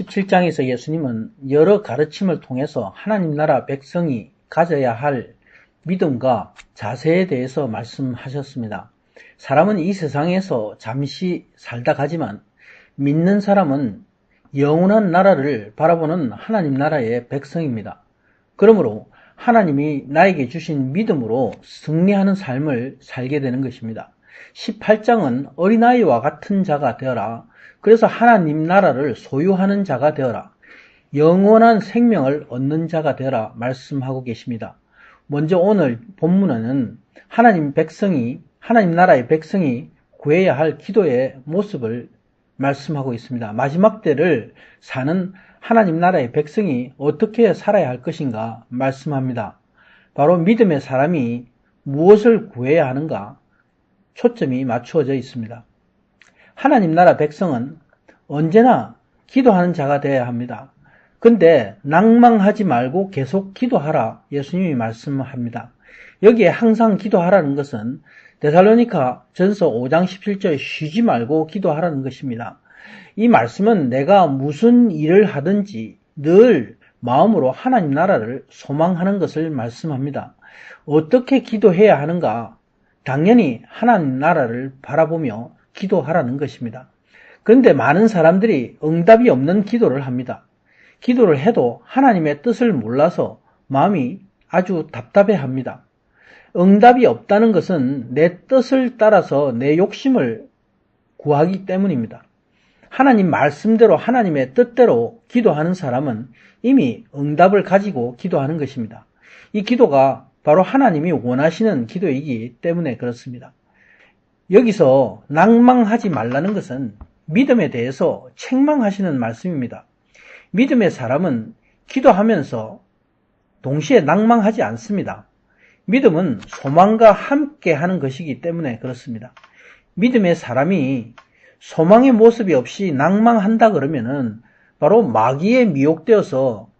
17장에서 예수님은 여러 가르침을 통해서 하나님 나라 백성이 가져야 할 믿음과 자세에 대해서 말씀하셨습니다. 사람은 이 세상에서 잠시 살다 가지만 믿는 사람은 영원한 나라를 바라보는 하나님 나라의 백성입니다. 그러므로 하나님이 나에게 주신 믿음으로 승리하는 삶을 살게 되는 것입니다. 18장은 어린아이와 같은 자가 되어라. 그래서 하나님 나라를 소유하는 자가 되어라. 영원한 생명을 얻는 자가 되어라 말씀하고 계십니다. 먼저 오늘 본문에는 하나님 나라의 백성이 구해야 할 기도의 모습을 말씀하고 있습니다. 마지막 때를 사는 하나님 나라의 백성이 어떻게 살아야 할 것인가 말씀합니다. 바로 믿음의 사람이 무엇을 구해야 하는가 초점이 맞추어져 있습니다. 하나님 나라 백성은 언제나 기도하는 자가 되어야 합니다. 근데 낭망하지 말고 계속 기도하라 예수님이 말씀합니다. 여기에 항상 기도하라는 것은 데살로니가 전서 5장 17절 쉬지 말고 기도하라는 것입니다. 이 말씀은 내가 무슨 일을 하든지 늘 마음으로 하나님 나라를 소망하는 것을 말씀합니다. 어떻게 기도해야 하는가? 당연히 하나님 나라를 바라보며 기도하라는 것입니다. 그런데 많은 사람들이 응답이 없는 기도를 합니다. 기도를 해도 하나님의 뜻을 몰라서 마음이 아주 답답해합니다. 응답이 없다는 것은 내 뜻을 따라서 내 욕심을 구하기 때문입니다. 하나님 말씀대로 하나님의 뜻대로 기도하는 사람은 이미 응답을 가지고 기도하는 것입니다. 이 기도가 바로 하나님이 원하시는 기도이기 때문에 그렇습니다. 여기서 낭망하지 말라는 것은 믿음에 대해서 책망하시는 말씀입니다. 믿음의 사람은 기도하면서 동시에 낭망하지 않습니다. 믿음은 소망과 함께 하는 것이기 때문에 그렇습니다. 믿음의 사람이 소망의 모습이 없이 낭망한다 그러면은 바로 마귀에 미혹되어서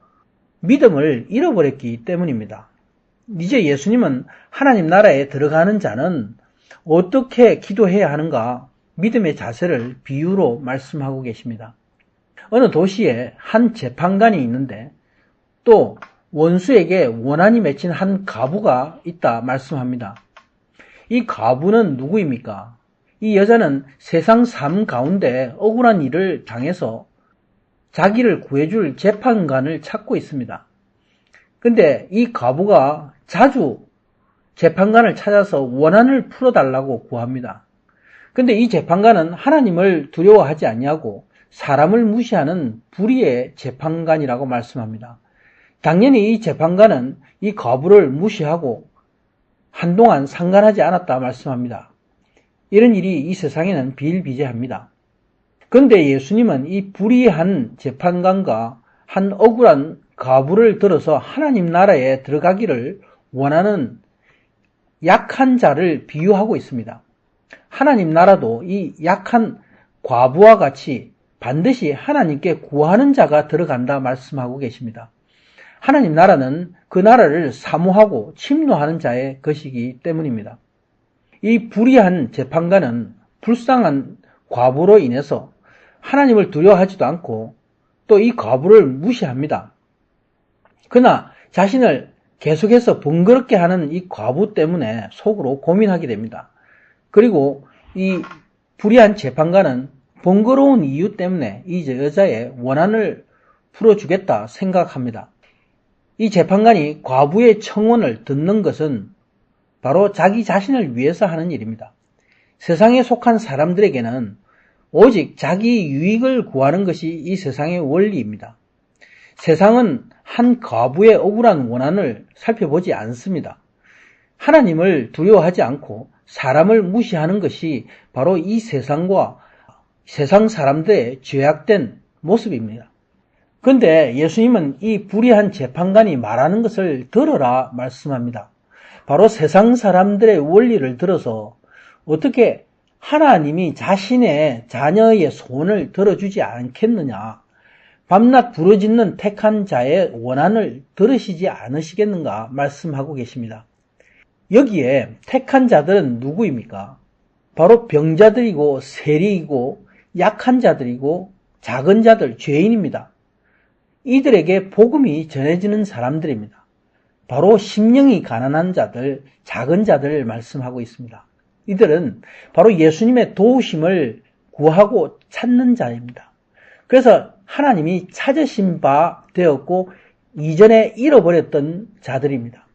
믿음을 잃어버렸기 때문입니다. 이제 예수님은 하나님 나라에 들어가는 자는 어떻게 기도해야 하는가 믿음의 자세를 비유로 말씀하고 계십니다. 어느 도시에 한 재판관이 있는데 또 원수에게 원한이 맺힌 한 과부가 있다 말씀합니다. 이 과부는 누구입니까? 이 여자는 세상 삶 가운데 억울한 일을 당해서 자기를 구해줄 재판관을 찾고 있습니다. 근데 이 과부가 자주 재판관을 찾아서 원한을 풀어달라고 구합니다. 근데 이 재판관은 하나님을 두려워하지 아니하고 사람을 무시하는 불의의 재판관이라고 말씀합니다. 당연히 이 재판관은 이 과부를 무시하고 한동안 상관하지 않았다 말씀합니다. 이런 일이 이 세상에는 비일비재합니다. 그런데 예수님은 이 불의한 재판관과 한 억울한 과부를 들어서 하나님 나라에 들어가기를 원하는 약한 자를 비유하고 있습니다. 하나님 나라도 이 약한 과부와 같이 반드시 하나님께 구하는 자가 들어간다 말씀하고 계십니다. 하나님 나라는 그 나라를 사모하고 침노하는 자의 것이기 때문입니다. 이 불의한 재판관은 불쌍한 과부로 인해서 하나님을 두려워하지도 않고 또 이 과부를 무시합니다. 그러나 자신을 계속해서 번거롭게 하는 이 과부 때문에 속으로 고민하게 됩니다. 그리고 이 불의한 재판관은 번거로운 이유 때문에 이 여자의 원한을 풀어주겠다 생각합니다. 이 재판관이 과부의 청원을 듣는 것은 바로 자기 자신을 위해서 하는 일입니다. 세상에 속한 사람들에게는 오직 자기 유익을 구하는 것이 이 세상의 원리입니다. 세상은 한 과부의 억울한 원한을 살펴보지 않습니다. 하나님을 두려워하지 않고 사람을 무시하는 것이 바로 이 세상과 세상 사람들의 죄악된 모습입니다. 그런데 예수님은 이 불의한 재판관이 말하는 것을 들어라 말씀합니다. 바로 세상 사람들의 원리를 들어서 어떻게 하나님이 자신의 자녀의 소원을 들어주지 않겠느냐, 밤낮 부르짖는 택한 자의 원한을 들으시지 않으시겠는가 말씀하고 계십니다. 여기에 택한 자들은 누구입니까? 바로 병자들이고 세리이고 약한 자들이고 작은 자들, 죄인입니다. 이들에게 복음이 전해지는 사람들입니다. 바로 심령이 가난한 자들, 작은 자들을 말씀하고 있습니다. 이들은 바로 예수님의 도우심을 구하고 찾는 자입니다. 그래서 하나님이 찾으신 바 되었고 이전에 잃어버렸던 자들입니다.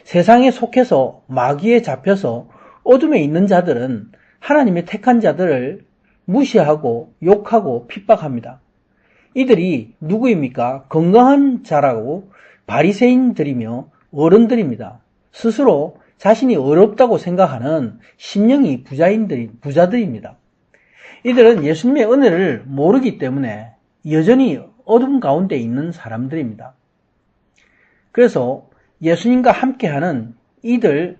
세상에 속해서 마귀에 잡혀서 어둠에 있는 자들은 하나님의 택한 자들을 무시하고 욕하고 핍박합니다. 이들이 누구입니까? 건강한 자라고 바리새인들이며 어른들입니다. 스스로 자신이 어렵다고 생각하는 심령이 부자들입니다. 이들은 예수님의 은혜를 모르기 때문에 여전히 어둠 가운데 있는 사람들입니다. 그래서 예수님과 함께하는 이들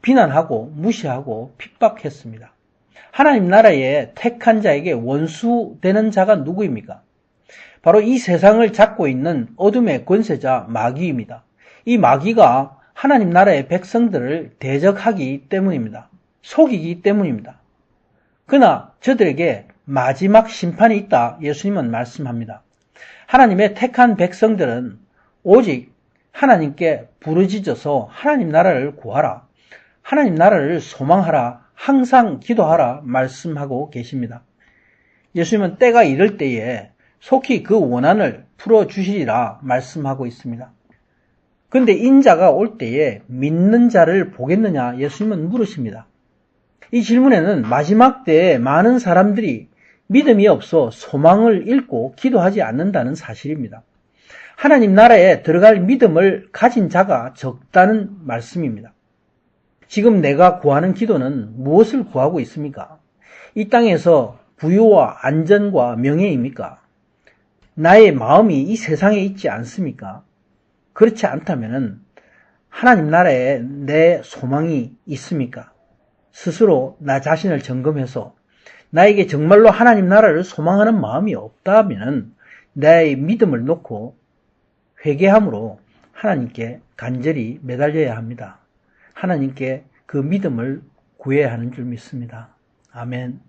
비난하고 무시하고 핍박했습니다. 하나님 나라의 택한 자에게 원수되는 자가 누구입니까? 바로 이 세상을 잡고 있는 어둠의 권세자 마귀입니다. 이 마귀가 하나님 나라의 백성들을 대적하기 때문입니다. 속이기 때문입니다. 그러나 저들에게 마지막 심판이 있다 예수님은 말씀합니다. 하나님의 택한 백성들은 오직 하나님께 부르짖어서 하나님 나라를 구하라, 하나님 나라를 소망하라, 항상 기도하라 말씀하고 계십니다. 예수님은 때가 이를 때에 속히 그 원한을 풀어주시리라 말씀하고 있습니다. 그런데 인자가 올 때에 믿는 자를 보겠느냐 예수님은 물으십니다. 이 질문에는 마지막 때에 많은 사람들이 믿음이 없어 소망을 잃고 기도하지 않는다는 사실입니다. 하나님 나라에 들어갈 믿음을 가진 자가 적다는 말씀입니다. 지금 내가 구하는 기도는 무엇을 구하고 있습니까? 이 땅에서 부유와 안전과 명예입니까? 나의 마음이 이 세상에 있지 않습니까? 그렇지 않다면 하나님 나라에 내 소망이 있습니까? 스스로 나 자신을 점검해서 나에게 정말로 하나님 나라를 소망하는 마음이 없다면 나의 믿음을 놓고 회개함으로 하나님께 간절히 매달려야 합니다. 하나님께 그 믿음을 구해야 하는 줄 믿습니다. 아멘.